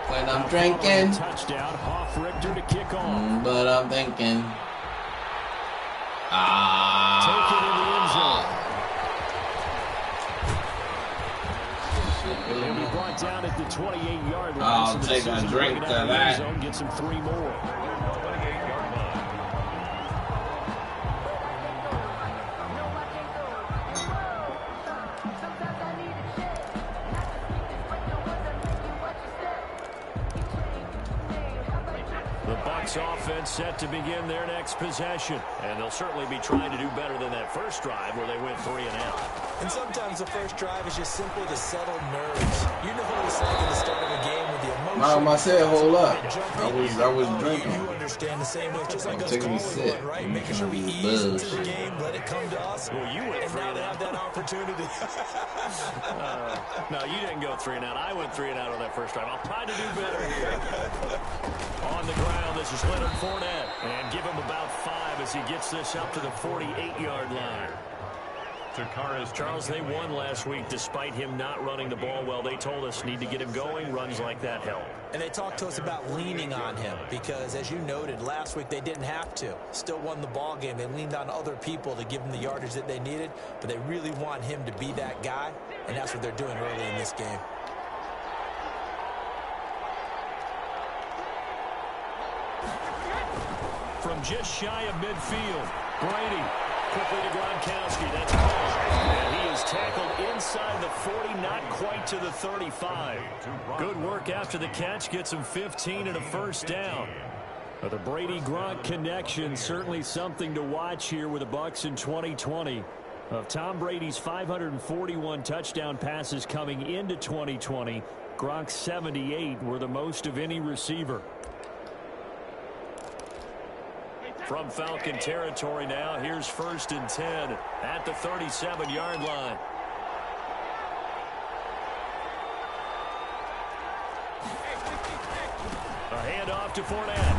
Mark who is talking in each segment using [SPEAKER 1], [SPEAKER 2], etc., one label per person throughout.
[SPEAKER 1] When I'm drinking.
[SPEAKER 2] Touchdown, Hoff Richter to kick off.
[SPEAKER 1] But I'm thinking.
[SPEAKER 2] Take it in the end zone. He'll be brought down at the 28-yard line.
[SPEAKER 1] I'll take a drink to that.
[SPEAKER 2] Zone, gets him 3 more. Offense set to begin their next possession, and they'll certainly be trying to do better than that first drive where they went 3 and out.
[SPEAKER 3] And sometimes the first drive is just simply to settle nerves. You know what it's like at the start of a game with the emotion.
[SPEAKER 1] I said hold up. I was drinking.
[SPEAKER 3] You understand the same way, just like us
[SPEAKER 1] taking a
[SPEAKER 3] calling
[SPEAKER 1] sip.
[SPEAKER 3] one, right? Making sure we ease into the game, let it come to us.
[SPEAKER 2] Well, you went
[SPEAKER 3] and
[SPEAKER 2] 3
[SPEAKER 3] now
[SPEAKER 2] and
[SPEAKER 3] they
[SPEAKER 2] out.
[SPEAKER 3] have that opportunity.
[SPEAKER 2] No, you didn't go 3 and out. I went 3 and out on that first drive. I'll try to do better here. On the ground, this is Leonard Fournette. And give him about 5 as he gets this up to the 48-yard line. Charles, they won last week despite him not running the ball well. They told us need to get him going. Runs like that help.
[SPEAKER 3] And they talked to us about leaning on him because, as you noted, last week they didn't have to. Still won the ball game. They leaned on other people to give them the yardage that they needed, but they really want him to be that guy, and that's what they're doing early in this game.
[SPEAKER 2] From just shy of midfield, Brady quickly to Gronkowski. That's caught. And he is tackled inside the 40, not quite to the 35. Good work after the catch. Gets him 15 and a first down. But the Brady-Gronk connection, certainly something to watch here with the Bucs in 2020. Of Tom Brady's 541 touchdown passes coming into 2020, Gronk's 78 were the most of any receiver. From Falcon territory now, here's 1st and 10 at the 37-yard line. A handoff to Fournette.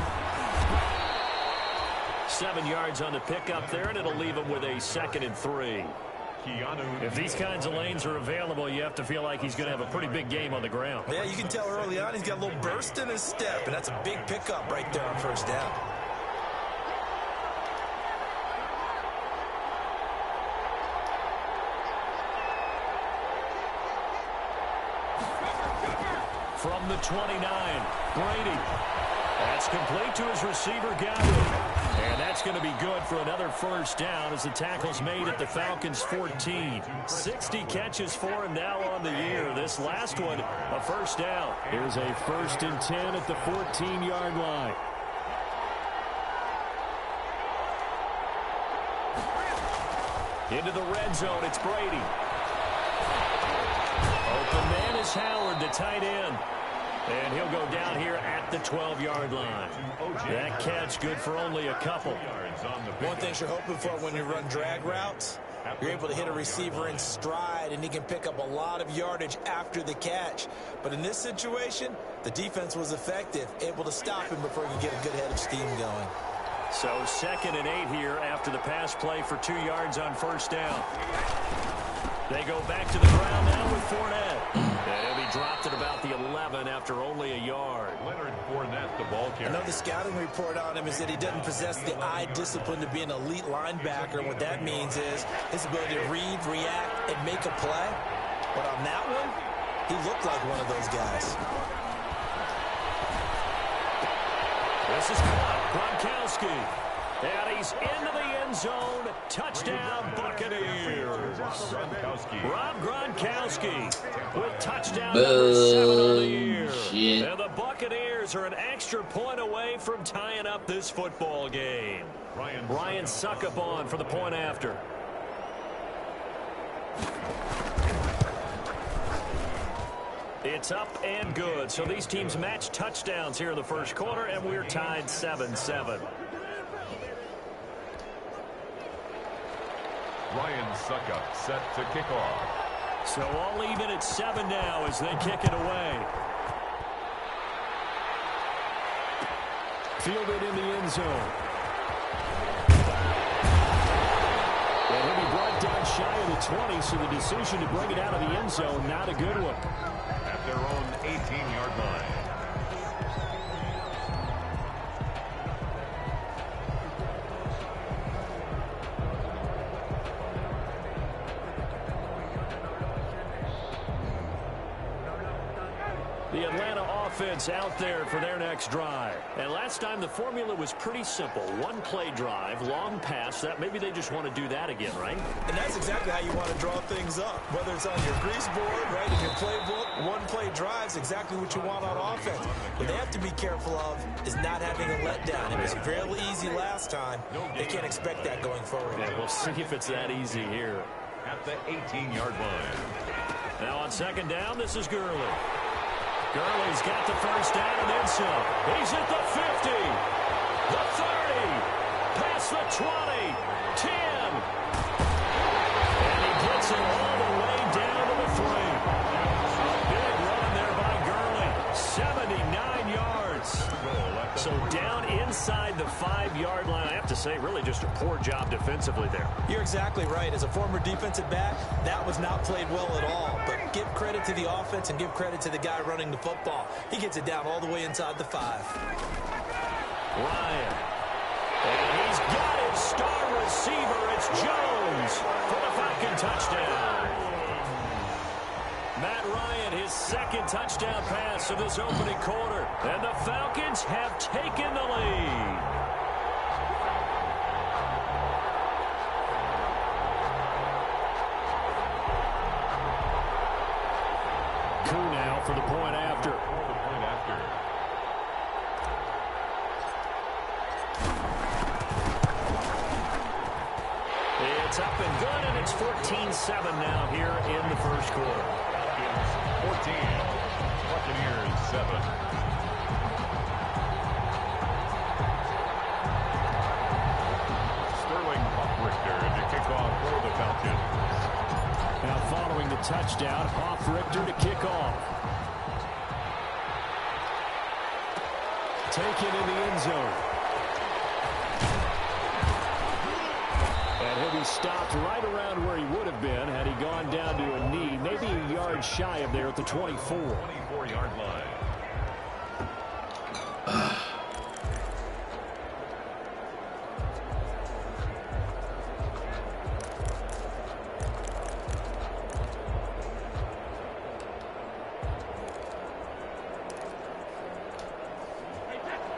[SPEAKER 2] 7 yards on the pickup there, and it'll leave him with a 2nd and 3. If these kinds of lanes are available, you have to feel like he's going to have a pretty big game on the ground.
[SPEAKER 3] Yeah, you can tell early on he's got a little burst in his step, and that's a big pickup right there on 1st down.
[SPEAKER 2] From the 29, Brady. That's complete to his receiver, Godwin. And that's going to be good for another first down as the tackle's made at the Falcons' 14. 60 catches for him now on the year. This last one, a first down. Here's a 1st and 10 at the 14-yard line. Into the red zone, it's Brady. Open man is Howard, the tight end. And he'll go down here at the 12-yard line. That catch good for only a couple.
[SPEAKER 3] One thing you're hoping for when you run drag routes, you're able to hit a receiver in stride, and he can pick up a lot of yardage after the catch. But in this situation, the defense was effective, able to stop him before he could get a good head of steam going.
[SPEAKER 2] So 2nd and 8 here after the pass play for 2 yards on first down. They go back to the ground now with Fournette. And he'll be dropped at about the 11 after only a yard.
[SPEAKER 4] Leonard Fournette, the ball carrier.
[SPEAKER 3] I know the scouting report on him is that he doesn't possess the eye discipline to be an elite linebacker. And what that means is his ability to read, react, and make a play. But on that one, he looked like one of those guys.
[SPEAKER 2] This is caught. Gronkowski. And he's into the end zone. Touchdown, Buccaneers. Rob Gronkowski with touchdown number 7 on the year. And the Buccaneers are an extra point away from tying up this football game. Ryan Suckup on for the point after. It's up and good. So these teams match touchdowns here in the first quarter, and we're tied 7-7.
[SPEAKER 4] Ryan Suckup set to kick off.
[SPEAKER 2] So all even at 7 now as they kick it away. Fielded in the end zone. And he'll be brought down shy of the 20, so the decision to bring it out of the end zone, not a good one.
[SPEAKER 4] At their own 18-yard line.
[SPEAKER 2] The Atlanta offense out there for their next drive. And last time the formula was pretty simple. One-play drive, long pass. That maybe they just want to do that again, right?
[SPEAKER 3] And that's exactly how you want to draw things up. Whether it's on your grease board, right, in your playbook, one-play drives exactly what you want on offense. What they have to be careful of is not having a letdown. It was fairly easy last time. They can't expect that going forward.
[SPEAKER 2] Yeah, we'll see if it's that easy here.
[SPEAKER 4] At the 18-yard line.
[SPEAKER 2] Now on second down, this is Gurley. Gurley's got the first down and then some. He's at the 50, the 30, past the 20, 10. And he gets it all the way down to the 3. Big run there by Gurley, 79 yards. So down inside the 5-yard line. I have to say, really just a poor job defensively there.
[SPEAKER 3] You're exactly right. As a former defensive back, that was not played well at all. But give credit to the offense and give credit to the guy running the football. He gets it down all the way inside the 5.
[SPEAKER 2] Ryan. And he's got his star receiver. It's Jones for the Falcon touchdown. Matt Ryan, his second touchdown pass of this opening quarter. And the Falcons have taken the lead. Koo now for the point after. It's up and good, and it's 14-7 now here in the first quarter.
[SPEAKER 4] 14. Buccaneers 7. Sterling Hoffrichter to kick off for the Falcons.
[SPEAKER 2] Now following the touchdown, Hoffrichter to kick off. Taken in the end zone. And he'll be stopped right around where he would have been had he gone down to a knee, maybe a yard shy of there at the 24.
[SPEAKER 4] 24-yard line.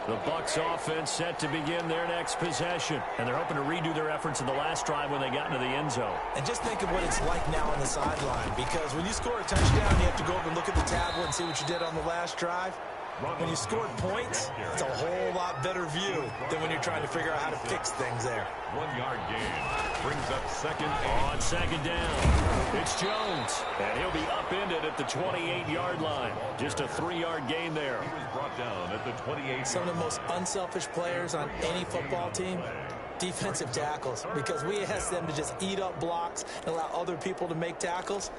[SPEAKER 2] The Bucs offense set to begin their next possession. And they're hoping to redo their efforts in the last drive when they got into the end zone.
[SPEAKER 3] And just think of what it's like now on the sideline. Because when you score a touchdown, you have to go over and look at the tablet and see what you did on the last drive. When you scored points, it's a whole lot better view than when you're trying to figure out how to fix things there.
[SPEAKER 4] 1-yard gain brings up second.
[SPEAKER 2] On second down, it's Jones. And he'll be upended at the 28-yard line. Just a 3-yard gain there.
[SPEAKER 4] He was brought down at the 28.
[SPEAKER 3] Some of the most unselfish players on any football team, defensive tackles, because we ask them to just eat up blocks and allow other people to make tackles.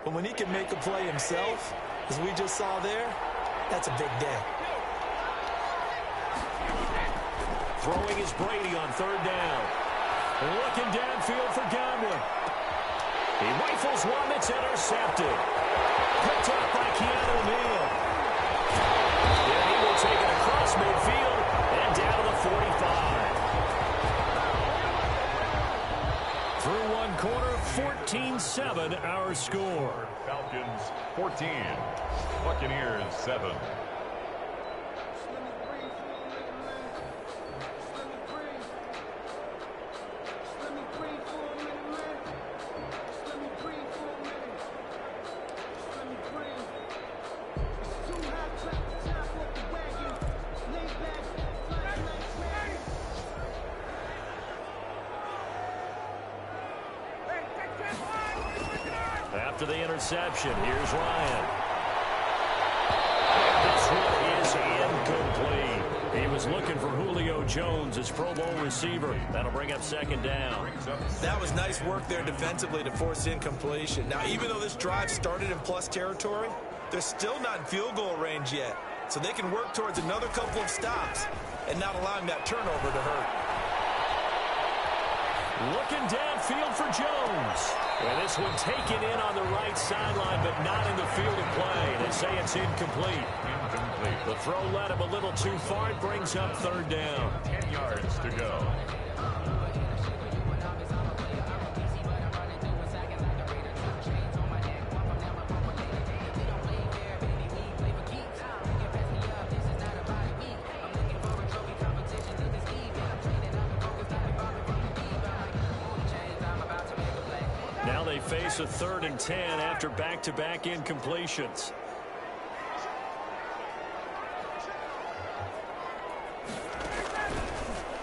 [SPEAKER 3] But when he can make a play himself, as we just saw there, that's a big day.
[SPEAKER 2] Throwing is Brady on third down. Looking downfield for Godwin. He rifles one that's intercepted. Picked up by Keanu Neal. And he will take it across midfield and down to the 45. Through one quarter, 14-7 our score.
[SPEAKER 4] Falcons 14. Buccaneers 7.
[SPEAKER 2] After the interception, here's Ryan. This one is incomplete. He was looking for Julio Jones, his Pro Bowl receiver. That'll bring up second down.
[SPEAKER 3] That was nice work there defensively to force incompletion. Now, even though this drive started in plus territory, they're still not in field goal range yet. So they can work towards another couple of stops and not allowing that turnover to hurt.
[SPEAKER 2] Looking downfield for Jones. And this one taken in on the right sideline, but not in the field of play. They say it's incomplete. The throw led him a little too far. It brings up third down.
[SPEAKER 4] 10 yards to go.
[SPEAKER 2] face a 3rd and 10 after back-to-back incompletions.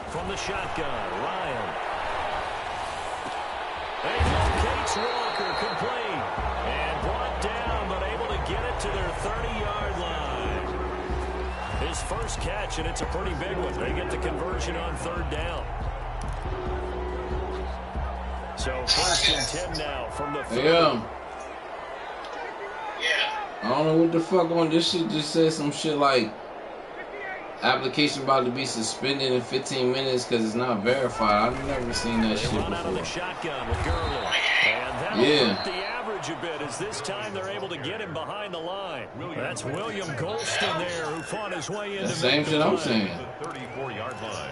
[SPEAKER 2] From the shotgun, Ryan. And locates Walker, complete. And brought down, but able to get it to their 30-yard line. His first catch, and it's a pretty big one. They get the conversion on 3rd down. So 1st and 10 now from the 30.
[SPEAKER 1] Yeah. I don't know what the fuck on this shit just said some shit like application about to be suspended in 15 minutes because it's not verified. I've never seen that shit
[SPEAKER 2] run out of the
[SPEAKER 1] before.
[SPEAKER 2] shotgun with Gurley. And that'll hurt the average a bit as this time they're able to get him behind the line. That's William Golston there who fought his way into
[SPEAKER 1] the same shit I'm saying.
[SPEAKER 4] The 34-yard line.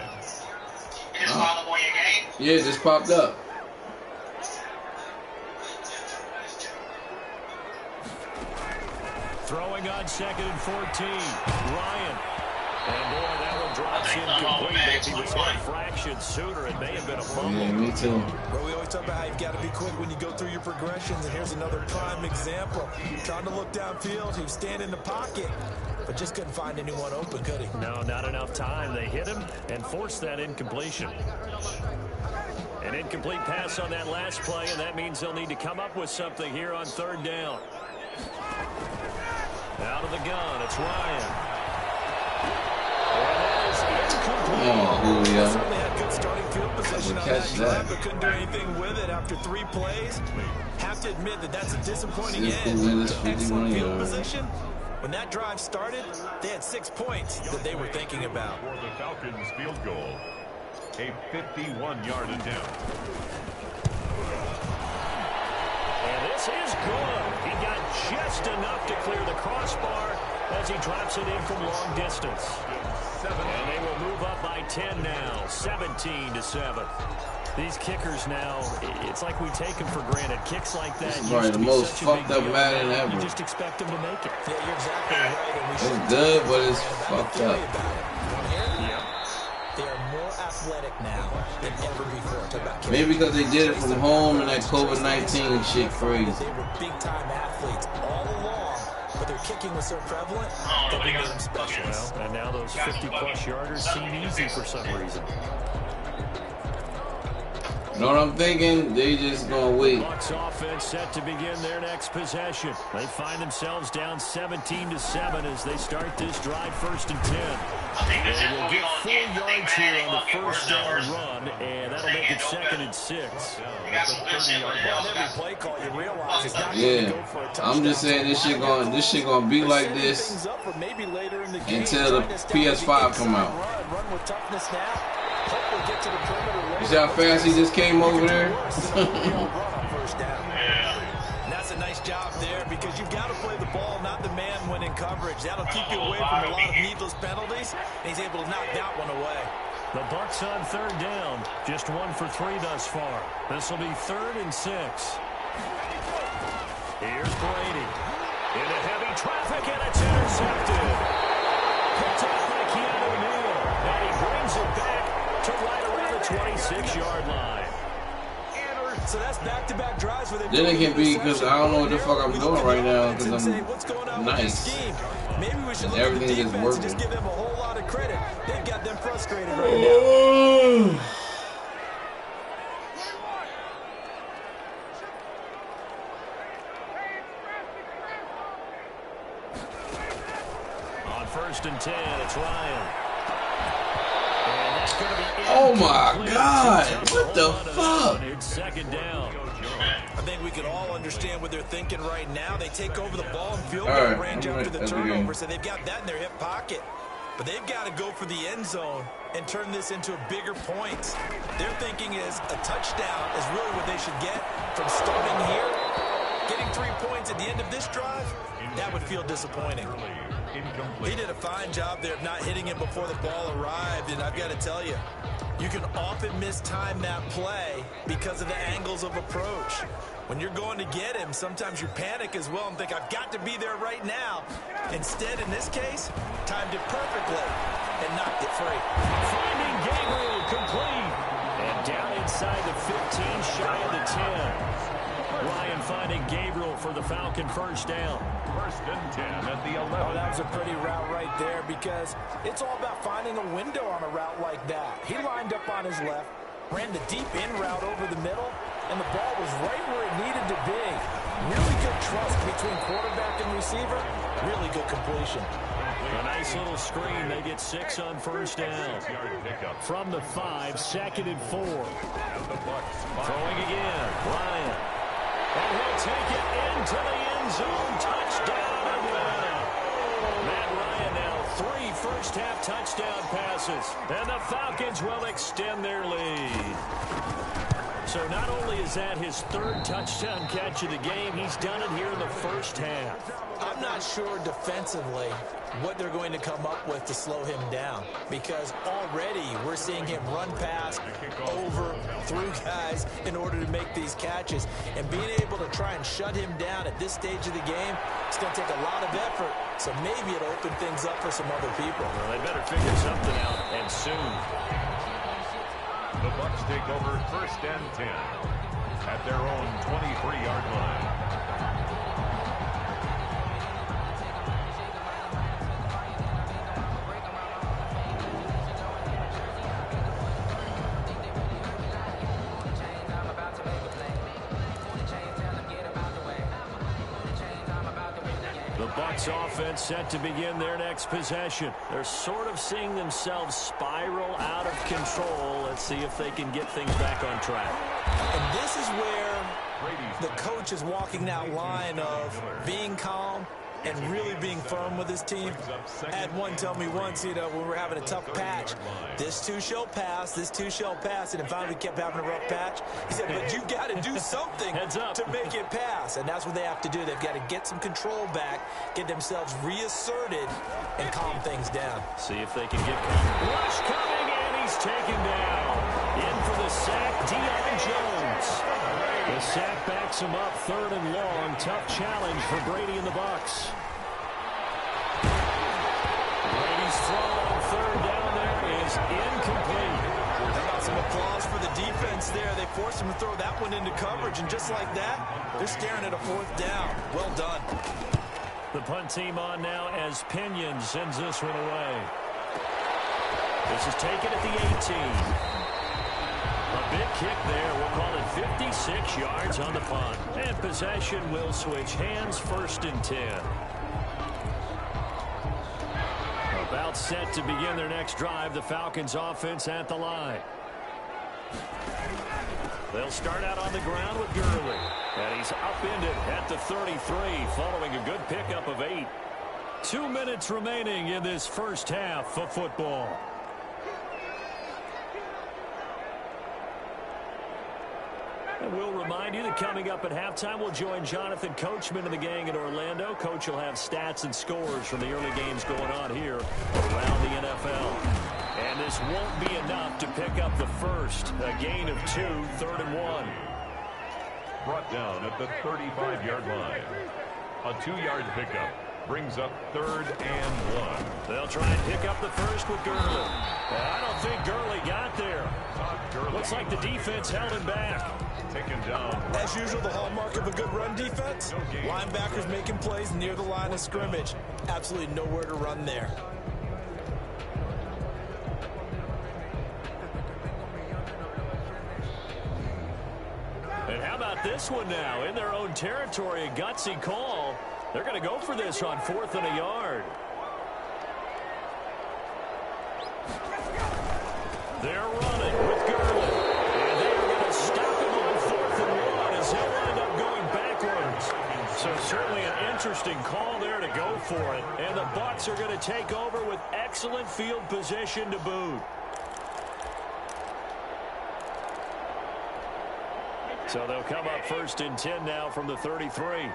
[SPEAKER 1] Yeah, it just popped up.
[SPEAKER 2] Throwing on 2nd and 14. Ryan. And boy, that one drops incomplete. If he was hit a fraction sooner, it may have been a fumble.
[SPEAKER 1] Yeah, me too.
[SPEAKER 3] Well, we always talk about how you've got to be quick when you go through your progressions, and here's another prime example. Trying to look downfield, he was standing in the pocket, but just couldn't find anyone open, could he?
[SPEAKER 2] No, not enough time. They hit him and forced that incompletion. An incomplete pass on that last play, and that means they'll need to come up with something here on 3rd down. Out of the gun, it's Ryan.
[SPEAKER 1] Oh, Julio.
[SPEAKER 3] Certainly had good starting field position on that
[SPEAKER 1] Catch
[SPEAKER 3] drive,
[SPEAKER 1] that.
[SPEAKER 3] but couldn't do anything with it after 3 plays. Have to admit that that's a disappointing
[SPEAKER 1] See,
[SPEAKER 3] end.
[SPEAKER 1] Julio is
[SPEAKER 3] Excellent
[SPEAKER 1] 51
[SPEAKER 3] field
[SPEAKER 1] yards.
[SPEAKER 3] position. When that drive started, they had 6 points that they were thinking about.
[SPEAKER 4] For the Falcons field goal, a 51-yard attempt.
[SPEAKER 2] And this is good. He got just enough to clear the crossbar as he drops it in from long distance. And they will move up by 10 now, 17-7. These kickers now, it's like we take them for granted. Kicks like that
[SPEAKER 1] This is probably the most fucked up Madden ever.
[SPEAKER 2] You just expect them to make it.
[SPEAKER 3] Yeah, you're exactly right. And we should
[SPEAKER 1] It's good, but it's fucked up.
[SPEAKER 3] They are more athletic now than ever before. Talk about kicking.
[SPEAKER 1] Maybe because they did it from home and that COVID-19 shit crazy.
[SPEAKER 3] They were big-time athletes all along, but their kicking was so prevalent that we made them special.
[SPEAKER 2] Well, and now those 50-plus yarders seem easy for some reason.
[SPEAKER 1] You know what I'm thinking? They just gonna wait.
[SPEAKER 2] Bucs offense set to begin their next possession. They find themselves down 17-7 as they start this drive 1st and 10. They will get 4 yards here on the 1st down run, and that'll make it 2nd and 6.
[SPEAKER 3] Every play call, you realize it's not going to go for a touchdown.
[SPEAKER 1] I'm just saying this shit gonna be like this until the PS5 come out.
[SPEAKER 3] Run with toughness now. Hope we get to the perimeter.
[SPEAKER 1] You see how fast he just came over there?
[SPEAKER 3] And that's a nice job there because you've got to play the ball, not the man when in coverage. That'll keep you away from a lot of needless penalties, and he's able to knock that one away.
[SPEAKER 2] The Bucs on 3rd down, just 1 for 3 thus far. This will be 3rd and 6. Here's Brady. Into heavy traffic, and it's intercepted. Picked up by Keanu Neal, and he brings it back to right around the 26-yard line.
[SPEAKER 3] So that's back-to-back drives where
[SPEAKER 1] Then it can be because I don't know what the fuck I'm doing right now because I'm nice.
[SPEAKER 3] Maybe we should look
[SPEAKER 1] Everything
[SPEAKER 3] at the
[SPEAKER 1] is
[SPEAKER 3] defense
[SPEAKER 1] working.
[SPEAKER 3] and just give them a whole lot of credit. They've got them frustrated right now.
[SPEAKER 2] On 1st and 10, it's Ryan. And that's going to be
[SPEAKER 1] Oh my God! What the fuck?
[SPEAKER 2] It's 2nd down.
[SPEAKER 3] I think we can all understand what they're thinking right now. They take over the ball and field
[SPEAKER 1] All
[SPEAKER 3] goal
[SPEAKER 1] right,
[SPEAKER 3] range
[SPEAKER 1] I'm
[SPEAKER 3] after the
[SPEAKER 1] right.
[SPEAKER 3] turnover, so they've got that in their hip pocket. But they've got to go for the end zone and turn this into a bigger point. Their thinking is a touchdown is really what they should get from starting here. Getting 3 points at the end of this drive, that would feel disappointing. He did a fine job there of not hitting him before the ball arrived, and I've got to tell you, you can often mistime that play because of the angles of approach. When you're going to get him, sometimes you panic as well and think, I've got to be there right now. Instead, in this case, timed it perfectly and knocked it free.
[SPEAKER 2] Finding Gabriel complete. And down inside the 15, shy of the 10. Ryan finding Gabriel for the Falcon first down.
[SPEAKER 4] 1st and 10 at the 11.
[SPEAKER 3] Oh, that was a pretty route right there because it's all about finding a window on a route like that. He lined up on his left, ran the deep in route over the middle, and the ball was right where it needed to be. Really good trust between quarterback and receiver. Really good completion.
[SPEAKER 2] A nice little screen. They get 6 on first down. From the 5, 2nd and 4. Throwing again. Ryan. And he'll take it into the end zone. Touchdown, Atlanta. Matt Ryan now 3 first-half touchdown passes. And the Falcons will extend their lead. So not only is that his 3rd touchdown catch of the game, he's done it here in the first half.
[SPEAKER 3] I'm not sure defensively what they're going to come up with to slow him down, because already we're seeing him run past, over, through guys in order to make these catches. And being able to try and shut him down at this stage of the game, it's going to take a lot of effort. So maybe it'll open things up for some other people.
[SPEAKER 2] Well, they better figure something out, and soon.
[SPEAKER 4] The Bucs take over 1st and 10 at their own 23-yard line.
[SPEAKER 2] Bucs offense set to begin their next possession. They're sort of seeing themselves spiral out of control. Let's see if they can get things back on track.
[SPEAKER 3] And this is where the coach is walking that line of being calm and really being firm with his team. I had one tell me once, when we were having a tough patch, this too shall pass, this too shall pass. And finally we kept having a rough patch. He said, but you got to do something to make it pass. And that's what they have to do. They've got to get some control back, get themselves reasserted, and calm things down.
[SPEAKER 2] See if they can get rush coming, and he's taken down. In for the sack, Deion Jones. The sack backs him up, 3rd and long. Tough challenge for Brady and the Bucs. Brady's throw on 3rd down there is incomplete.
[SPEAKER 3] How about some applause for the defense there? They forced him to throw that one into coverage, and just like that, they're staring at a 4th down. Well done.
[SPEAKER 2] The punt team on now as Pinion sends this one away. This is taken at the 18. A big kick there. We'll call it 56 yards on the punt. And possession will switch hands, 1st and 10. About set to begin their next drive. The Falcons offense at the line. They'll start out on the ground with Gurley. And he's upended at the 33 following a good pickup of 8. 2 minutes remaining in this first half of football. And we'll remind you that coming up at halftime, we'll join Jonathan Coachman and the gang in Orlando. Coach will have stats and scores from the early games going on here around the NFL. And this won't be enough to pick up the first. A gain of 2, 3rd and 1.
[SPEAKER 4] Brought down at the 35-yard line. A 2-yard pickup brings up 3rd and 1.
[SPEAKER 2] They'll try and pick up the first with Gurley. I don't think Gurley got there. Looks like the defense held him back.
[SPEAKER 4] Taken down.
[SPEAKER 3] As usual, the hallmark of a good run defense, linebackers making plays near the line of scrimmage. Absolutely nowhere to run there.
[SPEAKER 2] And how about this one now? In their own territory, a gutsy call. They're going to go for this on 4th and a yard. They're running with Gurley. And they are going to stop him on 4th and 1 as he'll end up going backwards. So certainly an interesting call there to go for it. And the Bucs are going to take over with excellent field position to boot. So they'll come up 1st and 10 now from the 33.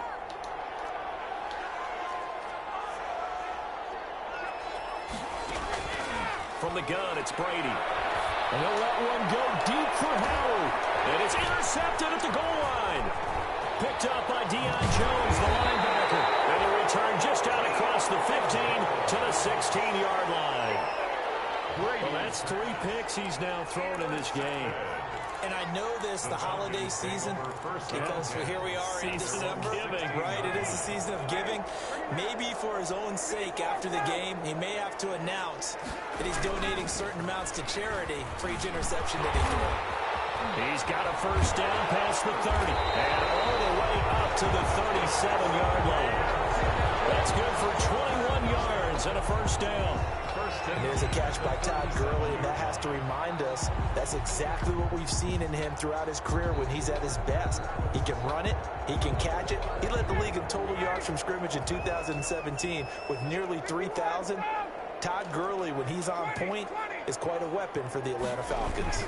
[SPEAKER 2] From the gun, it's Brady. And he'll let one go deep for Howard. And it's intercepted at the goal line. Picked up by Deion Jones, the linebacker. And the return just out across the 15 to the 16-yard line. Well, that's 3 picks he's now thrown in this game.
[SPEAKER 3] And I know this, the holiday season, because here we are in December, right? It is the season of giving. Maybe for his own sake after the game, he may have to announce that he's donating certain amounts to charity for each interception that he threw.
[SPEAKER 2] He's got a first down past the 30 and all the way up to the 37-yard line. That's good for 21 yards and a first down.
[SPEAKER 3] And there's a catch by Todd Gurley, and that has to remind us that's exactly what we've seen in him throughout his career when he's at his best. He can run it. He can catch it. He led the league in total yards from scrimmage in 2017 with nearly 3,000. Todd Gurley, when he's on point, is quite a weapon for the Atlanta Falcons.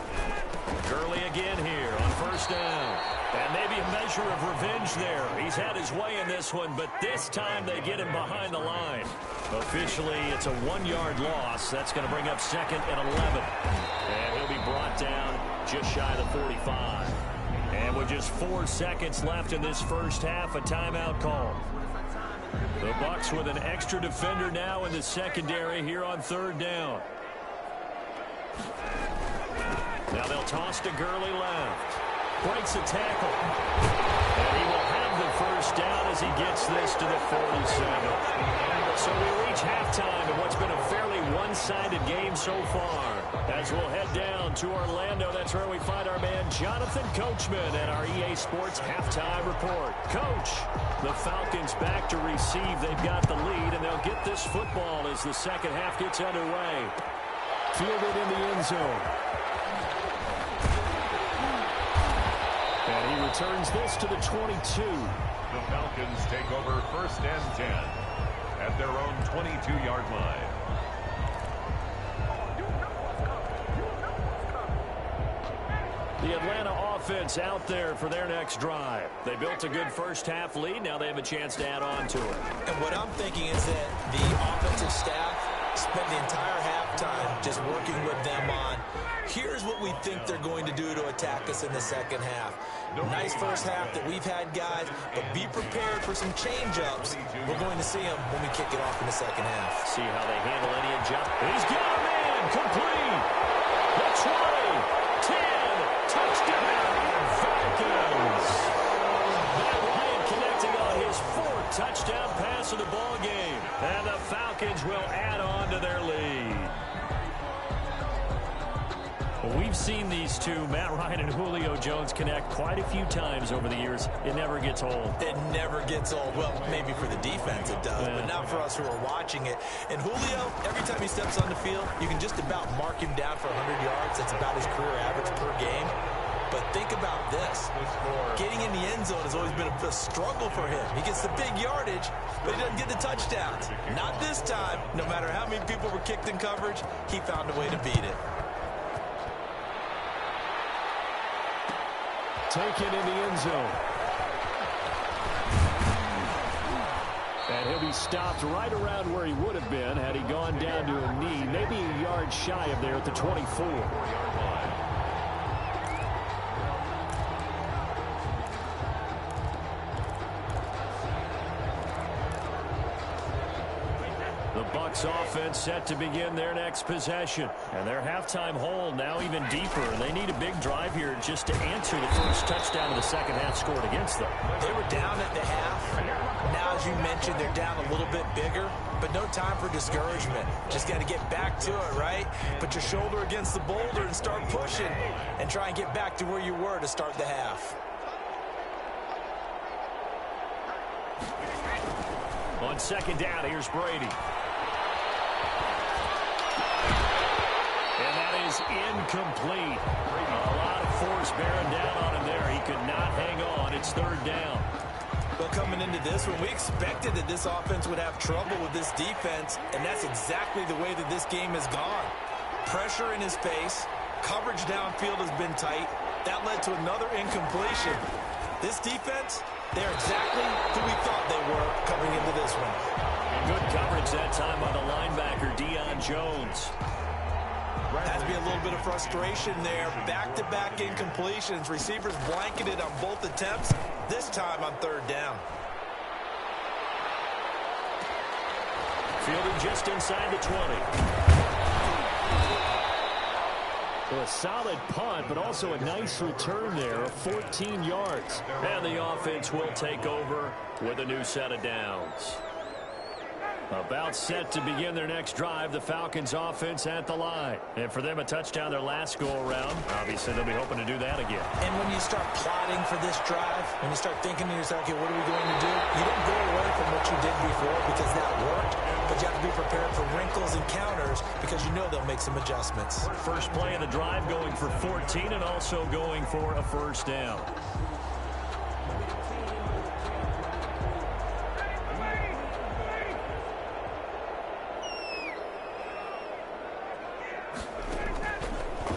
[SPEAKER 2] Gurley again here on first down. And maybe a measure of revenge there. He's had his way in this one, but this time they get him behind the line. Officially, it's a 1-yard loss. That's going to bring up 2nd and 11. And he'll be brought down just shy of the 45. And with just 4 seconds left in this first half, a timeout call. The Bucs with an extra defender now in the secondary here on 3rd down. Now they'll toss to Gurley left. Breaks a tackle. And he will have the first down as he gets this to the 47. So we reach halftime in what's been a fairly one-sided game so far. As we'll head down to Orlando, that's where we find our man Jonathan Coachman at our EA Sports Halftime Report. Coach, the Falcons back to receive. They've got the lead, and they'll get this football as the second half gets underway. Fielded in the end zone. And he returns this to the 22.
[SPEAKER 4] The Falcons take over 1st and 10 at their own 22-yard line.
[SPEAKER 2] The Atlanta offense out there for their next drive. They built a good first half lead. Now they have a chance to add on to it.
[SPEAKER 3] And what I'm thinking is that the offensive staff spent the entire halftime just working with them on, here's what we think they're going to do to attack us in the second half. Nice first half that we've had, guys, but be prepared for some change-ups. We're going to see them when we kick it off in the second half.
[SPEAKER 2] See how they handle any adjustment. He's got a man complete. The 20, 10, touchdown, Falcons. Matt Ryan connecting on his 4th touchdown pass of the ball game. And the Falcons will add on to their lead. Well, we've seen these two, Matt Ryan and Julio Jones, connect quite a few times over the years. It never gets old.
[SPEAKER 3] It never gets old. Well, maybe for the defense it does, but not for us who are watching it. And Julio, every time he steps on the field, you can just about mark him down for 100 yards. That's about his career average per game. But think about this. Getting in the end zone has always been a struggle for him. He gets the big yardage, but he doesn't get the touchdowns. Not this time. No matter how many people were kicked in coverage, he found a way to beat it.
[SPEAKER 2] Taken in the end zone. And he'll be stopped right around where he would have been had he gone down to a knee, maybe a yard shy of there at the 24. The Bucs offense set to begin their next possession. And their halftime hole now even deeper. They need a big drive here just to answer the first touchdown of the second half scored against them.
[SPEAKER 3] They were down at the half. Now, as you mentioned, they're down a little bit bigger, but no time for discouragement. Just got to get back to it, right? Put your shoulder against the boulder and start pushing and try and get back to where you were to start the half.
[SPEAKER 2] On second down, here's Brady. And that is incomplete. A lot of force bearing down on him there. He could not hang on. It's 3rd down.
[SPEAKER 3] Well, coming into this one, we expected that this offense would have trouble with this defense, and that's exactly the way that this game has gone. Pressure in his face. Coverage downfield has been tight. That led to another incompletion. This defense, they're exactly who we thought they were coming into this one.
[SPEAKER 2] Good coverage that time by the linebacker, Deion Jones.
[SPEAKER 3] Has to be a little bit of frustration there. Back-to-back incompletions. Receivers blanketed on both attempts, this time on 3rd down. Fielded
[SPEAKER 2] just inside the 20. Well, a solid punt, but also a nice return there of 14 yards. And the offense will take over with a new set of downs. About set to begin their next drive, the Falcons offense at the line. And for them, a touchdown their last go-around. Obviously, they'll be hoping to do that again.
[SPEAKER 3] And when you start plotting for this drive, when you start thinking to yourself, okay, what are we going to do? You don't go away from what you did before because that worked, but you have to be prepared for wrinkles and counters because you know they'll make some adjustments.
[SPEAKER 2] First play of the drive going for 14 and also going for a first down.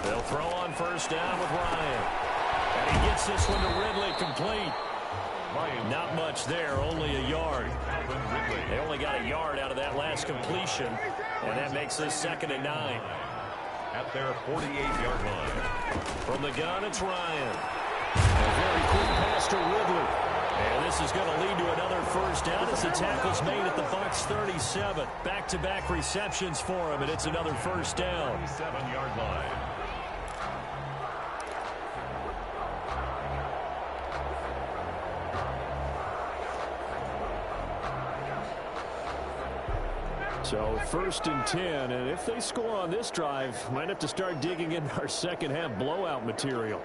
[SPEAKER 2] They'll throw on first down with Ryan. And he gets this one to Ridley complete. Not much there, only a yard. They only got a yard out of that last completion, and that makes this 2nd and 9.
[SPEAKER 4] At their 48-yard line.
[SPEAKER 2] From the gun, it's Ryan. A very quick pass to Ridley. And this is going to lead to another first down as the tackle's made at the Bucs 37. Back-to-back receptions for him, and it's another first down.
[SPEAKER 4] 7-yard line.
[SPEAKER 2] So 1st and 10, and if they score on this drive, might have to start digging into our second half blowout material.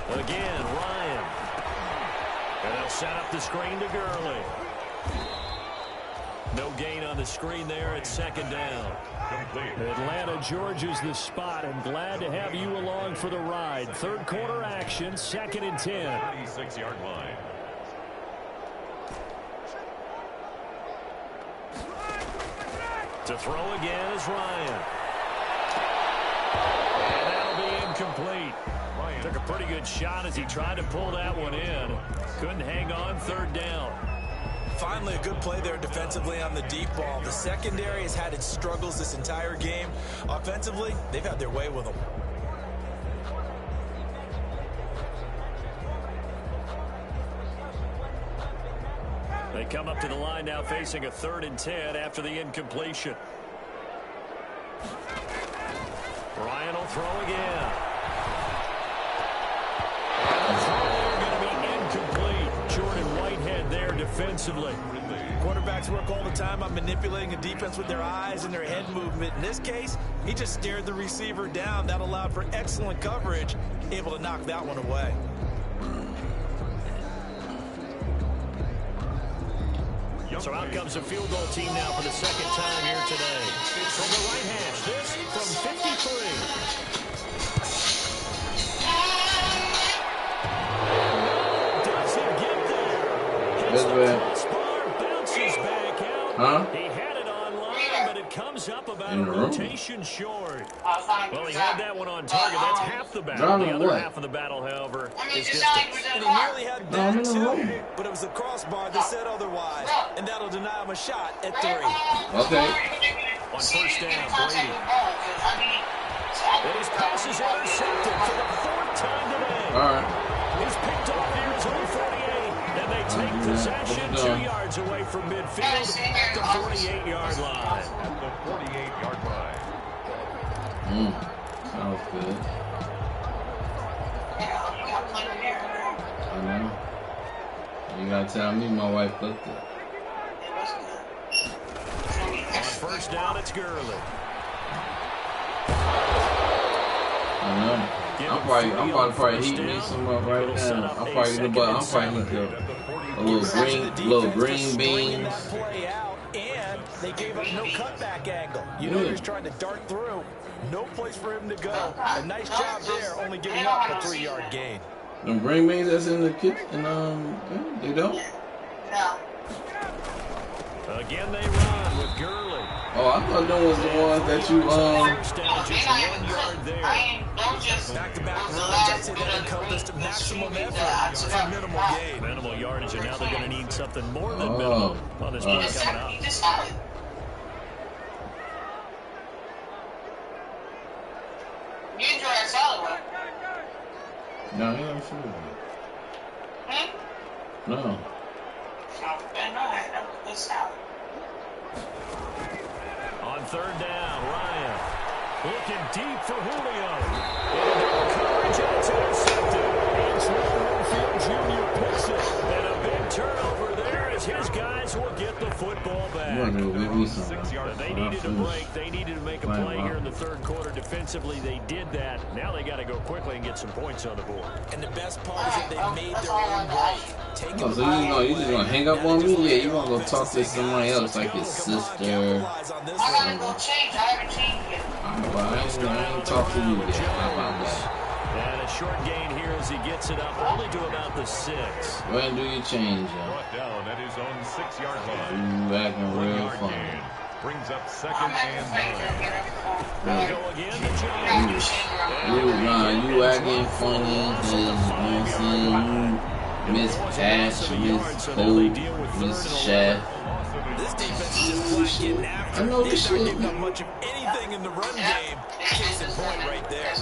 [SPEAKER 2] Again, Ryan. And they'll set up the screen to Gurley. No gain on the screen there at 2nd down.
[SPEAKER 4] Complete.
[SPEAKER 2] Atlanta, Georgia's the spot, and glad to have you along for the ride. 3rd quarter action, 2nd and 10.
[SPEAKER 4] 36-yard line.
[SPEAKER 2] To throw again is Ryan. And that'll be incomplete. Ryan took a pretty good shot as he tried to pull that one in. Couldn't hang on, 3rd down.
[SPEAKER 3] Finally, a good play there defensively on the deep ball. The secondary has had its struggles this entire game. Offensively, they've had their way with them.
[SPEAKER 2] They come up to the line now facing a 3rd and 10 after the incompletion. Ryan will throw again. And the throw there going to be incomplete. Jordan Whitehead there defensively.
[SPEAKER 3] Quarterbacks work all the time on manipulating a defense with their eyes and their head movement. In this case, he just stared the receiver down. That allowed for excellent coverage, able to knock that one away.
[SPEAKER 2] So out comes a field goal team now for the 2nd time here today. From the right hash, this from 53. Does he get there? Hits the crossbar, bounces back out. He had it online, but it comes up about a rotation short. Well, he had that one on target. That's half the battle. The other half of the battle, however, is distance.
[SPEAKER 3] And he nearly had that too, but it was the crossbar that said otherwise, and that'll deny him a shot at 3.
[SPEAKER 1] Okay.
[SPEAKER 2] On first down, Brady. And his pass is intercepted for the 4th time today.
[SPEAKER 1] All right.
[SPEAKER 2] He's picked off near his own 48, and they take possession 2 yards away from midfield at the 48-yard line.
[SPEAKER 4] At the 48-yard line.
[SPEAKER 1] Sounds good. I know. You gotta tell me my wife cooked it.
[SPEAKER 2] On first down, it's Gurley.
[SPEAKER 1] I know. I'm about to heat me some up right now. I'm probably heat a little green beans.
[SPEAKER 3] And they gave up no cutback angle. You know he was trying to dart through. No place for him to go. A nice job there, only giving up a 3-yard gain.
[SPEAKER 1] Them green beans that's in the kitchen, they don't?
[SPEAKER 5] No.
[SPEAKER 2] Again, they run with Gurley.
[SPEAKER 1] Oh, I thought that was the ones that you,
[SPEAKER 2] First down, just 1 yard there.
[SPEAKER 3] Back-to-back runs, I'd say that encompassed maximum effort for minimal gain.
[SPEAKER 2] Minimal yardage, and now they're going to need something more than minimal on this play coming up.
[SPEAKER 5] You enjoy that salad, right?
[SPEAKER 1] No, you don't feel it. No.
[SPEAKER 5] Sounds good. No, that was good salad.
[SPEAKER 2] On on third down. Ryan looking deep for Julio. And coverage, and it's intercepted. Antoine Winfield Jr. picks it. And a big turnover there as his guys will get the football back. They needed a break. They needed to make a play here in the third quarter. Defensively, they did that. Now they got to go quickly and get some points on the board.
[SPEAKER 3] And the best part is that they made their own break.
[SPEAKER 1] Oh, so you just gonna hang up on me? Yeah, you gonna go talk to somebody else, like your sister.
[SPEAKER 5] I'm gonna go change. I haven't changed yet.
[SPEAKER 1] I ain't talk to you yet. How about that?
[SPEAKER 2] And a short gain here as he gets it up only to about the 6.
[SPEAKER 1] Go ahead and do your change, yo.
[SPEAKER 4] Brought down at his own 6-yard line.
[SPEAKER 1] You acting real funny.
[SPEAKER 4] Brings up second and 9.
[SPEAKER 2] Go again, the Giants.
[SPEAKER 1] You acting funny because, you know what I'm saying, you miss Patch, miss Hope, miss Chef.
[SPEAKER 3] This defense is just playing getting after.
[SPEAKER 1] I know this
[SPEAKER 3] They're not
[SPEAKER 1] shit.
[SPEAKER 3] giving up much of anything in the run game. Case in point right there.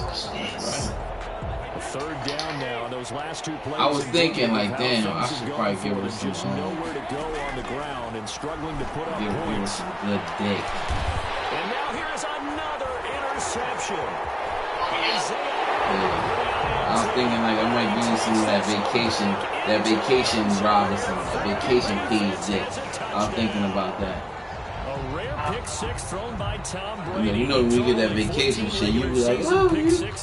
[SPEAKER 2] Third down now. Those last 2 plays.
[SPEAKER 1] I was thinking, like, damn, I should probably give her some
[SPEAKER 2] just nowhere to go on the ground and struggling to put up
[SPEAKER 1] give her
[SPEAKER 2] points.
[SPEAKER 1] some good dick.
[SPEAKER 2] And now here's another interception.
[SPEAKER 1] I was thinking, like, I might give you some of that vacation Robinson, that vacation P's dick. I was thinking about that.
[SPEAKER 2] A rare pick 6 thrown by Tom Brady.
[SPEAKER 1] You know, when we get that vacation shit, you be like, oh,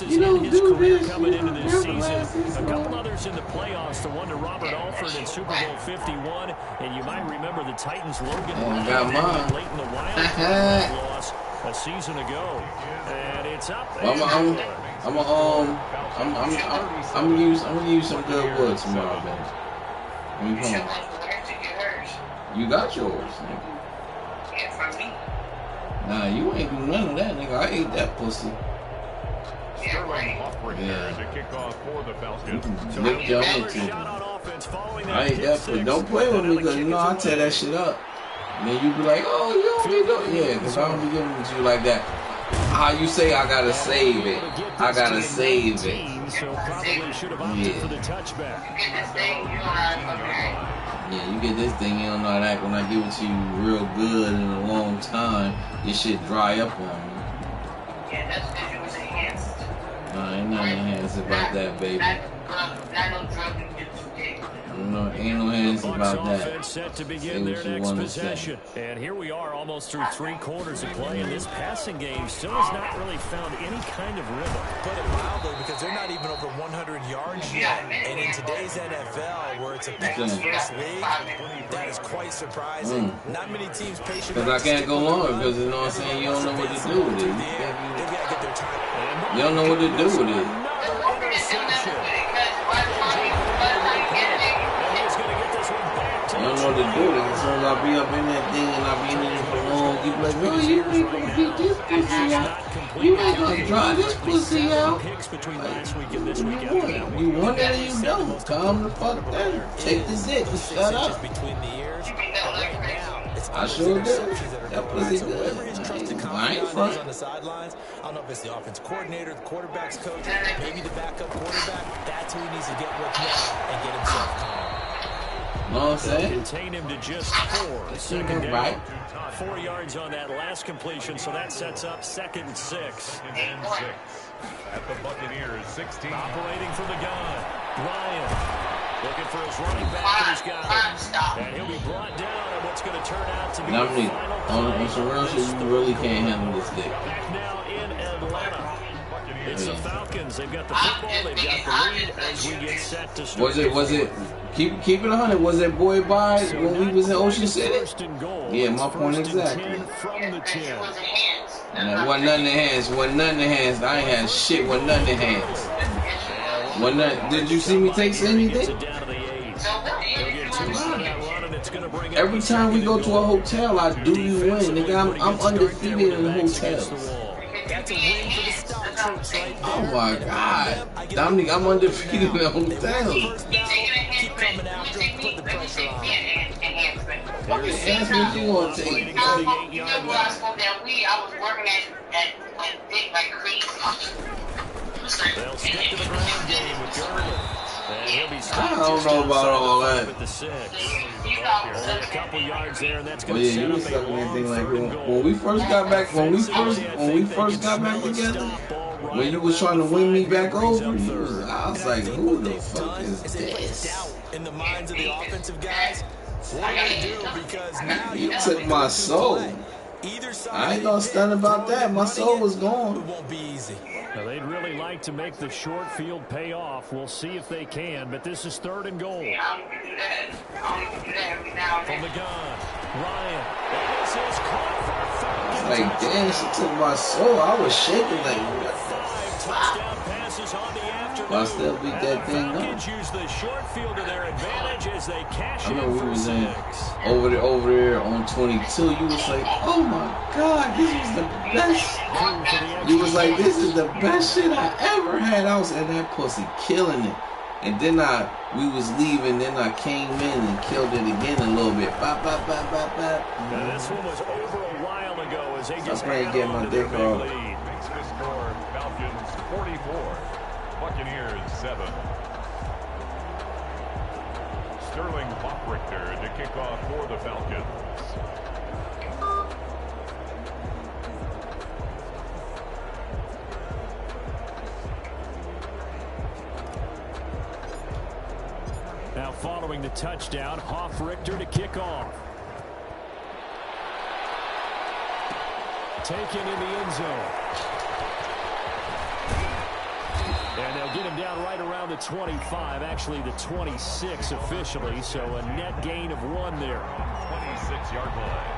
[SPEAKER 1] you don't do this.
[SPEAKER 2] Coming into this season. A couple others in the playoffs. The one to Robert Alford in Super Bowl 51. And you might remember the Titans' Logan
[SPEAKER 1] got mine.
[SPEAKER 2] late in the wild card loss a season ago. And it's up.
[SPEAKER 1] I'm gonna use some good wood tomorrow, baby. I mean, come on. You got yours, nigga.
[SPEAKER 5] Yeah, from me.
[SPEAKER 1] Nah, you ain't do none of that, nigga. I ate that pussy.
[SPEAKER 5] Yeah, right.
[SPEAKER 1] Yeah.
[SPEAKER 4] To kick off for the Falcons.
[SPEAKER 1] Lick your own team. I ain't that pussy. Don't play with me, because you know I tear that shit up. And then you be like, oh, you don't be doing. Yeah, because I don't be giving it to you like that. How you say I gotta save it? I gotta save it.
[SPEAKER 2] So probably should have opted for the touchback.
[SPEAKER 5] You get this thing, you don't know how to fucking act.
[SPEAKER 1] Yeah, you get this thing, you don't know how to act. When I give it to you real good in a long time, this shit dry up on me.
[SPEAKER 5] Yeah, that's because you was enhanced.
[SPEAKER 1] Nah, ain't nothing enhanced about that, baby.
[SPEAKER 5] Not no drug you get too big.
[SPEAKER 1] No, ain't no hands about that.
[SPEAKER 2] Offense set to begin their next possession. And here we are almost through 3 quarters of play, and this passing game still has not really found any kind of rhythm.
[SPEAKER 3] Put it mildly, because they're not even over 100 yards yet. And in today's NFL, where it's a pass-first league, that is quite surprising. Not many teams patient.
[SPEAKER 1] Because I can't go longer, because you know what I'm saying, you don't know what to do with it. You don't know what to do with it. You don't know what to do with it. As soon as I be up in that thing and I be in it for long, you be like, no, you ain't gonna beat this pussy out. You ain't gonna dry this pussy out. Like, you want that or you don't. Calm the fuck down. Take the dick and shut up. I sure did. That pussy good. I ain't front.
[SPEAKER 3] On the sidelines. I don't know if it's the offense coordinator, the quarterback's coach, maybe the backup quarterback. That's who he needs to get with now and get himself calm.
[SPEAKER 1] You know what I'm saying?
[SPEAKER 2] Contain him to just 4. Second down.
[SPEAKER 1] Right.
[SPEAKER 2] 4 yards on that last completion, so that sets up 2nd and 6.
[SPEAKER 4] At the Buccaneers, 16.
[SPEAKER 2] Operating from the gun. Ryan looking for his running back, and he's got him. And he'll be brought down on what's going to turn out to be the final
[SPEAKER 1] on some real shit, you really can't handle this dick.
[SPEAKER 2] back now in Atlanta. It's the Falcons. They've got the football. They've got the lead as we get set to start.
[SPEAKER 1] Was it? Keep it 100. Was that boy by when we was in Ocean City? Yeah, my point exactly.
[SPEAKER 2] From the 10.
[SPEAKER 1] And that wasn't nothing in hands. Wasn't nothing in hands. I ain't had shit. Wasn't nothing in hands. Wasn't nothing. Did you see me take anything? Every time we go to a hotel, I do you win, nigga. I'm undefeated in the hotels.
[SPEAKER 3] That's a win for the stock troops right there.
[SPEAKER 1] Oh my God, Dominic, I'm undefeated in the hotels.
[SPEAKER 3] Keep coming after him, put the pressure on him.
[SPEAKER 1] Ask me if you want to take it.
[SPEAKER 5] You know when I smoked that weed, I was working at Dick like crazy.
[SPEAKER 2] They'll stick to the ground game with Gurley. And he'll be
[SPEAKER 1] I
[SPEAKER 2] stopped
[SPEAKER 1] don't
[SPEAKER 2] just
[SPEAKER 1] know about all
[SPEAKER 2] outside
[SPEAKER 1] that.
[SPEAKER 2] at the 6.
[SPEAKER 5] You
[SPEAKER 2] Only a couple yards there, and that's going
[SPEAKER 1] Well,
[SPEAKER 2] to
[SPEAKER 1] yeah,
[SPEAKER 2] set
[SPEAKER 1] you
[SPEAKER 2] up
[SPEAKER 1] was
[SPEAKER 2] a
[SPEAKER 1] sucking
[SPEAKER 2] long
[SPEAKER 1] anything like
[SPEAKER 2] 3rd and goal.
[SPEAKER 1] when we first got back, when we first got back together, when you was trying to win me back over, I was like, who the fuck is this?
[SPEAKER 3] In the minds of the offensive guys, what do they do? Because now
[SPEAKER 1] You took my soul.
[SPEAKER 3] Either side
[SPEAKER 1] I ain't gonna stun about that. My soul was
[SPEAKER 3] it
[SPEAKER 1] gone.
[SPEAKER 3] won't be easy.
[SPEAKER 2] Now, they'd really like to make the short field pay off. We'll see if they can, but this is 3rd and goal.
[SPEAKER 5] I don't even do that. I don't even do that every now and
[SPEAKER 2] From
[SPEAKER 5] then.
[SPEAKER 2] the gun, Ryan. And this is caught for a Falcons
[SPEAKER 1] Like, damn, she took my soul. I was shaking like, what the
[SPEAKER 2] 5 touchdown passes on the afternoon.
[SPEAKER 1] But I still beat that thing up.
[SPEAKER 2] Falcons use the short field to their advantage as they cash
[SPEAKER 1] I
[SPEAKER 2] in
[SPEAKER 1] remember
[SPEAKER 2] for
[SPEAKER 1] we was
[SPEAKER 2] 6.
[SPEAKER 1] over there on 22. You was like, oh my God, this was the best. You was like, this is the best shit I ever had. I was in that pussy killing it. And then we was leaving, then I came in and killed it again a little bit. Bop, bop, bop, bop, bop.
[SPEAKER 2] Now, this one was over a while ago as they just
[SPEAKER 1] playing
[SPEAKER 2] hang
[SPEAKER 1] get my
[SPEAKER 2] on to their
[SPEAKER 1] dick
[SPEAKER 2] big
[SPEAKER 1] off.
[SPEAKER 2] lead.
[SPEAKER 4] Makes the score Falcons 44, Buccaneers 7. Sterling Hoffrichter to kick off for the Falcons.
[SPEAKER 2] Now following the touchdown, Hoffrichter to kick off. Taken in the end zone. And they'll get him down right around the 25, actually the 26 officially, so a net gain of 1 there.
[SPEAKER 4] 26-yard line.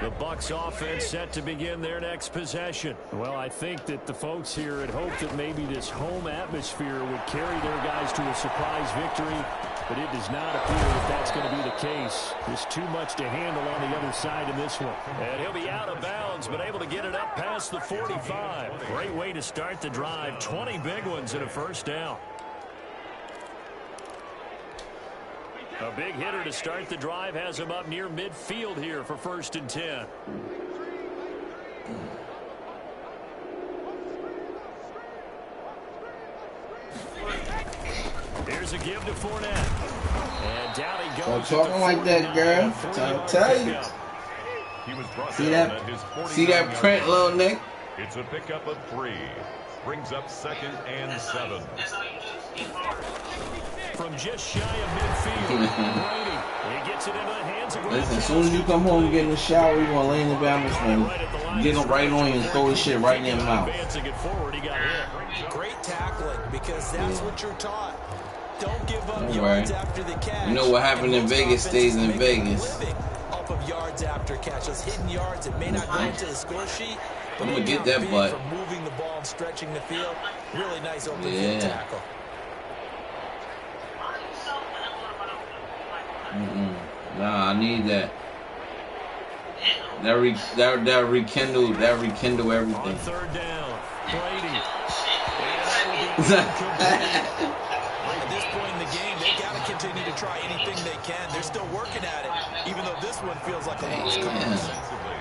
[SPEAKER 2] The Bucs offense set to begin their next possession. Well, I think that the folks here had hoped that maybe this home atmosphere would carry their guys to a surprise victory, but it does not appear that that's going to be the case. There's too much to handle on the other side in this one. And he'll be out of bounds, but able to get it up past the 45. Great way to start the drive. 20 big ones and a 1st down. A big hitter to start the drive has him up near midfield here for 1st and 10. Here's a give to Fournette. And down he goes.
[SPEAKER 1] Don't talking like that, girl. Trying to tell you.
[SPEAKER 4] He was brought
[SPEAKER 1] See
[SPEAKER 4] down
[SPEAKER 1] that?
[SPEAKER 4] at his
[SPEAKER 1] See that
[SPEAKER 4] 49-yard
[SPEAKER 1] print,
[SPEAKER 4] line.
[SPEAKER 1] little Nick?
[SPEAKER 4] It's a pickup of 3. Brings up 2nd and 7.
[SPEAKER 2] From just shy of midfield, Brady. He gets it into the hands of
[SPEAKER 1] Listen, as soon as you come home and get in the shower, you're going to lay in the balance room. Get them right on you and throw this shit right in their mouth.
[SPEAKER 2] Advancing it forward, he got hit.
[SPEAKER 3] Great tackling, because that's what you're taught. Don't give up
[SPEAKER 1] Don't
[SPEAKER 3] yards
[SPEAKER 1] worry.
[SPEAKER 3] after the catch.
[SPEAKER 1] You know what happened in
[SPEAKER 3] And most
[SPEAKER 1] Vegas stays in
[SPEAKER 3] offenses make a
[SPEAKER 1] Vegas.
[SPEAKER 3] living off of yards after catch. Those hidden yards that may not go into the score sheet, but
[SPEAKER 1] I'm gonna
[SPEAKER 3] they
[SPEAKER 1] get
[SPEAKER 3] count
[SPEAKER 1] that
[SPEAKER 3] big
[SPEAKER 1] butt.
[SPEAKER 3] for moving the ball and stretching the field. Really nice open
[SPEAKER 1] Yeah.
[SPEAKER 3] field tackle.
[SPEAKER 1] Nah, I need that. That rekindle everything.
[SPEAKER 2] On 3rd down, Brady.
[SPEAKER 3] At this point in the game, they got to continue to try anything they can. They're still working at it, even though this one feels like a lost cause.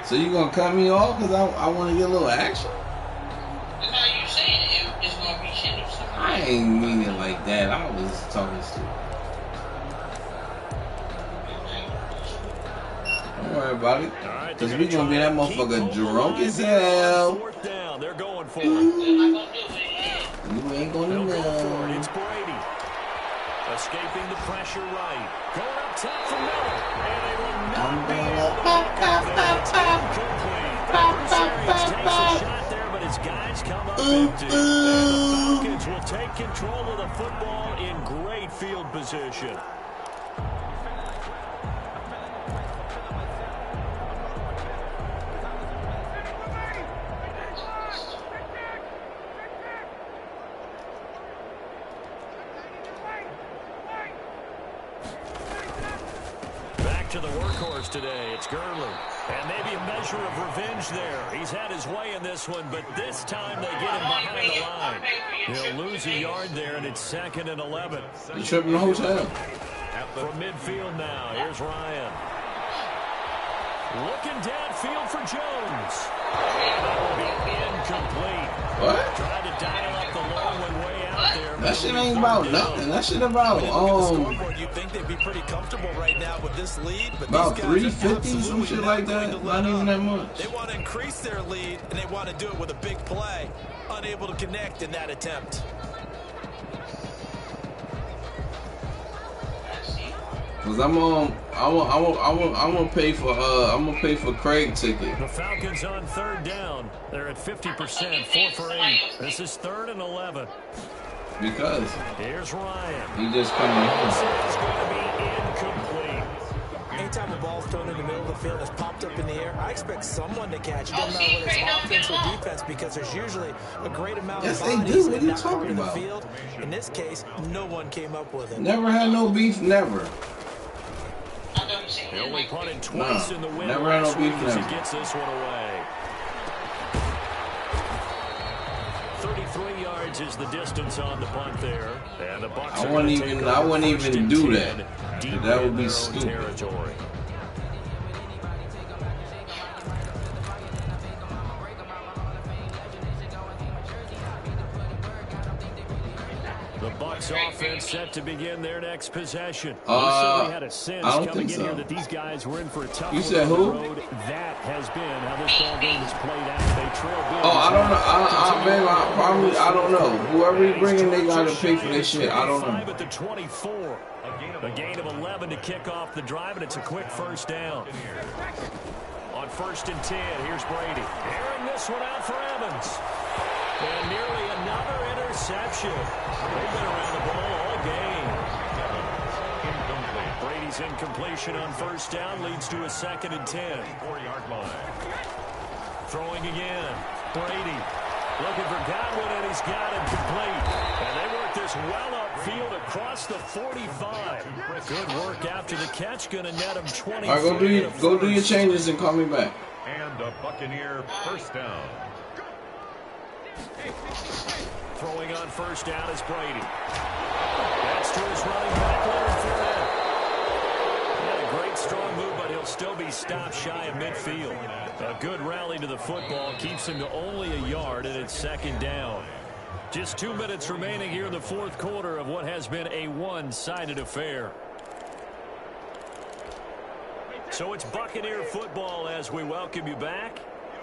[SPEAKER 1] So you gonna cut me off because I want to get a little action?
[SPEAKER 5] That's how you saying it. It's going to be shit or something.
[SPEAKER 1] I ain't mean it like that. I was talking stupid. Don't worry about it. Because we going to be that motherfucker drunk as hell.
[SPEAKER 2] 4th down, they're going for it.
[SPEAKER 1] You ain't going to
[SPEAKER 2] They'll go for it.
[SPEAKER 1] know.
[SPEAKER 2] It's Brady. Escaping the pressure right. Going up top for Miller. And they will not be able to pick up there. It's incomplete. Adversaries takes a shot there, but his guys come up empty. And the Falcons will take control of the football in great field position. To the workhorse today, it's Gurley. And maybe a measure of revenge there. He's had his way in this one, but this time they get him behind the line. He'll lose a yard there, and it's 2nd and 11.
[SPEAKER 1] You tripping the hotel.
[SPEAKER 2] From midfield now, here's Ryan. Looking downfield for Jones. And that will be incomplete.
[SPEAKER 1] What?
[SPEAKER 2] Trying to dial up the long one way out there.
[SPEAKER 1] That shit ain't about nothing. That shit about
[SPEAKER 3] You'd think they'd be pretty comfortable right now with this lead, but
[SPEAKER 1] about
[SPEAKER 3] these guys
[SPEAKER 1] 350, some shit like that. Not even that much.
[SPEAKER 3] They want to increase their lead, and they want to do it with a big play. Unable to connect in that attempt.
[SPEAKER 1] Cause I'm gonna pay for Craig ticket.
[SPEAKER 2] The Falcons on 3rd down. They're at 50%, 4 for 8. This is 3rd and 11.
[SPEAKER 1] Because
[SPEAKER 2] here's Ryan.
[SPEAKER 1] He just coming home.
[SPEAKER 2] This is going to be incomplete.
[SPEAKER 3] Anytime a ball's thrown in the middle of the field that's popped up in the air, I expect someone to catch it. Doesn't matter whether it's offense or defense, because there's usually a great amount of bodies in that part of the field. In this case, no one came up with it.
[SPEAKER 1] Never had no beef, never.
[SPEAKER 2] He only punted twice in the win.
[SPEAKER 1] Never had no beef, never.
[SPEAKER 2] He gets this one away. 33 yards is the distance on the punt there, and the Bucs
[SPEAKER 1] I wouldn't even do that. That would be stupid.
[SPEAKER 2] Territory. The Bucs offense set to begin their next possession. We had a sense coming in here that these guys were in for a tough one on the road. That has been how this ball game is played out. They trail big.
[SPEAKER 1] Oh, I don't know. I don't know. Whoever you bringing, they gotta pay for this shit. I don't know.
[SPEAKER 2] At the 24. A gain of 11 to kick off the drive, and it's a quick 1st down. On 1st and 10, here's Brady. Airing this one out for Evans. And nearly another interception. They've been around the ball all game. Brady's incompletion on 1st down leads to a 2nd and 10.
[SPEAKER 4] 4-yard line.
[SPEAKER 2] Throwing again. Brady looking for Godwin, and he's got him complete. And they work this well upfield across the 45. Good work after the catch. Going to net him 20.
[SPEAKER 1] All right, go do your changes and call me back.
[SPEAKER 4] And a Buccaneer 1st down.
[SPEAKER 2] Throwing on 1st down is Brady. That's to his running back, Leonard Fournette. He had a great strong move, but he'll still be stopped shy of midfield. A good rally to the football keeps him to only a yard, and it's 2nd down. Just 2 minutes remaining here in the 4th quarter of what has been a one-sided affair. So it's Buccaneer football as we welcome you back.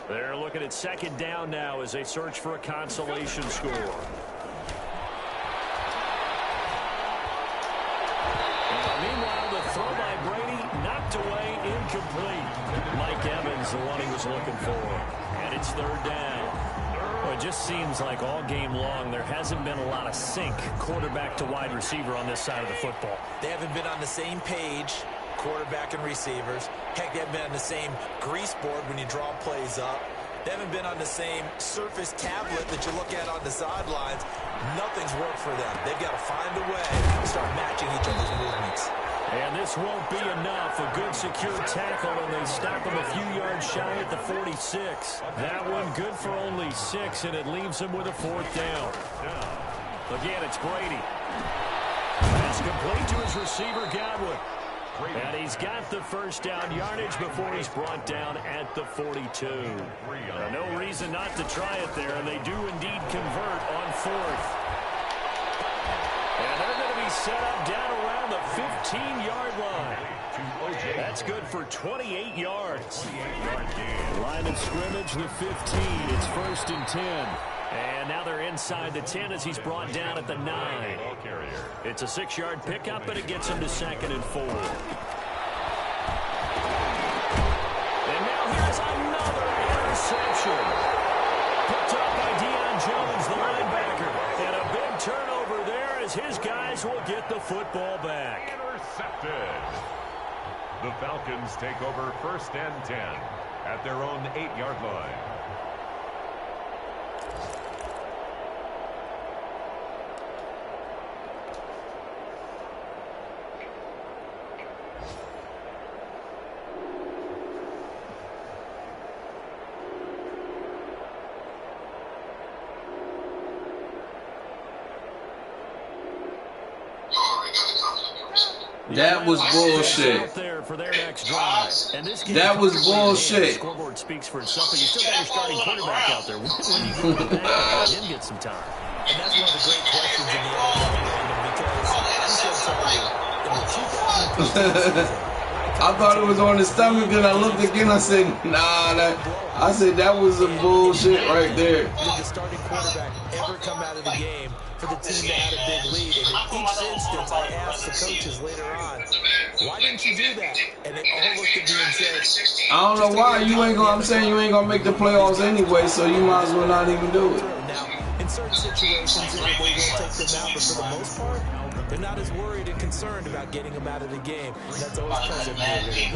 [SPEAKER 2] They're looking at 2nd down now as they search for a consolation score. And meanwhile, the throw by Brady knocked away, incomplete. Mike Evans, the one he was looking for. And it's 3rd down. Well, it just seems like all game long there hasn't been a lot of sync quarterback to wide receiver on this side of the football.
[SPEAKER 3] They haven't been on the same page, quarterback and receivers. Heck, they haven't been on the same grease board when you draw plays up. They haven't been on the same surface tablet that you look at on the sidelines. Nothing's worked for them. They've got to find a way to start matching each other's movements.
[SPEAKER 2] And this won't be enough. A good secure tackle, and they stop him a few yards shy at the 46. That one good for only 6, and it leaves him with a 4th down. Again, it's Brady. It's complete to his receiver, Godwin. And he's got the 1st down yardage before he's brought down at the 42. No reason not to try it there, and they do indeed convert on 4th. And they're going to be set up down around the 15-yard line. That's good for 28 yards. Line of scrimmage, the 15. It's 1st and 10. And now they're inside the 10 as he's brought down at the 9. It's a 6-yard pickup, and it gets him to 2nd and 4. And now here's another interception. Picked up by Deion Jones, the linebacker. And a big turnover there as his guys will get the football back.
[SPEAKER 4] Intercepted. The Falcons take over 1st and 10 at their own 8-yard line.
[SPEAKER 1] That was bullshit. That was bullshit.
[SPEAKER 2] Scoreboard speaks for itself, but you still got your starting quarterback out there. When you get back, let him get some time.
[SPEAKER 3] And that's one of the great questions in the NFL because
[SPEAKER 1] I thought it was on his stomach, then I looked again. I said, nah, that was some bullshit right there.
[SPEAKER 3] Did the starting quarterback ever come out of the game for the team that had a big lead? And in each instance, I asked the coaches later on, why didn't you do that? And they all looked at me and said,
[SPEAKER 1] I don't know why. I'm saying you ain't gonna make the playoffs anyway, so you might as well not even do it.
[SPEAKER 3] Now, in certain situations, they will take them out, but for the most part, they're not as worried and concerned about getting them out of the game. And that's always puzzled me a little bit.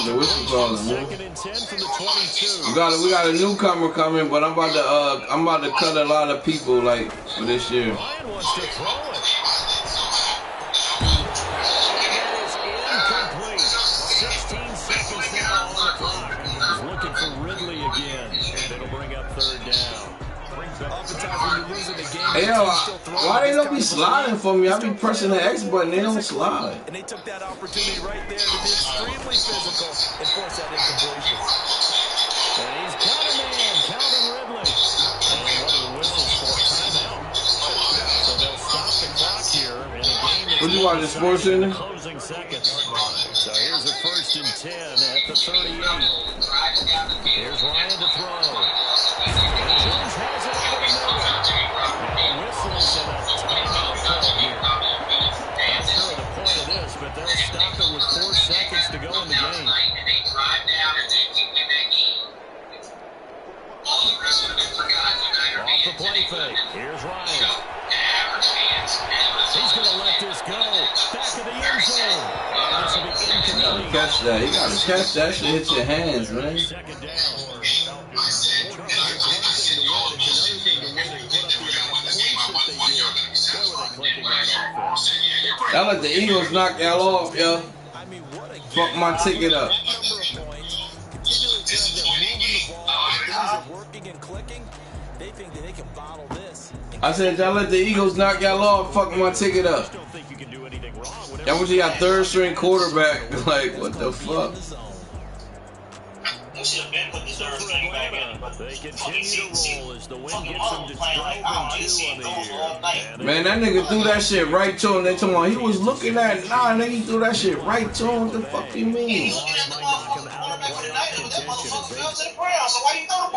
[SPEAKER 1] The whistle calling, man. We got a newcomer coming, but I'm about to cut a lot of people like for this year.
[SPEAKER 2] Ryan wants to throw it. That is incomplete. 16 seconds now on the clock. He's looking for Ridley again, and it'll bring up third down.
[SPEAKER 1] Hey yo, why they don't be sliding for me? I be pressing the X button, they don't slide.
[SPEAKER 3] And they took that opportunity right there to be extremely physical and force that incompletion.
[SPEAKER 2] And he's got a man, Calvin Ridley. And one of the whistles for a timeout. So they'll stop the clock here in a game that's
[SPEAKER 1] What you watching, Sports Center?
[SPEAKER 2] closing seconds. So here's a 1st and 10 at the 38. Here's Ryan to throw. And Jones has it over the middle. No whistles and a timeout call here. Not sure of the point of this, but they'll stop it with 4 seconds to go in the game. Off the play fake. Here's Ryan. He's going to let this go. Back of the end zone. And this will be incomplete.
[SPEAKER 1] Catch that. You gotta catch that shit. Hit your hands, man.
[SPEAKER 2] Second down.
[SPEAKER 1] Y'all let the Eagles knock y'all off, yo. Fuck my ticket up. I said y'all let the Eagles knock y'all off. Fuck my ticket up. Y'all want you got 3rd string quarterback. Like, what the fuck?
[SPEAKER 5] They should have been put the 3rd string back in.
[SPEAKER 2] They continue to roll as the wind gets them to 12-2 on the year.
[SPEAKER 1] Man, that nigga threw that shit right to him. They told him he was looking at nigga, he threw that shit right to him. What the fuck you mean?
[SPEAKER 5] Looking at the motherfucker tonight, that motherfucker fell to the ground. So why you throw the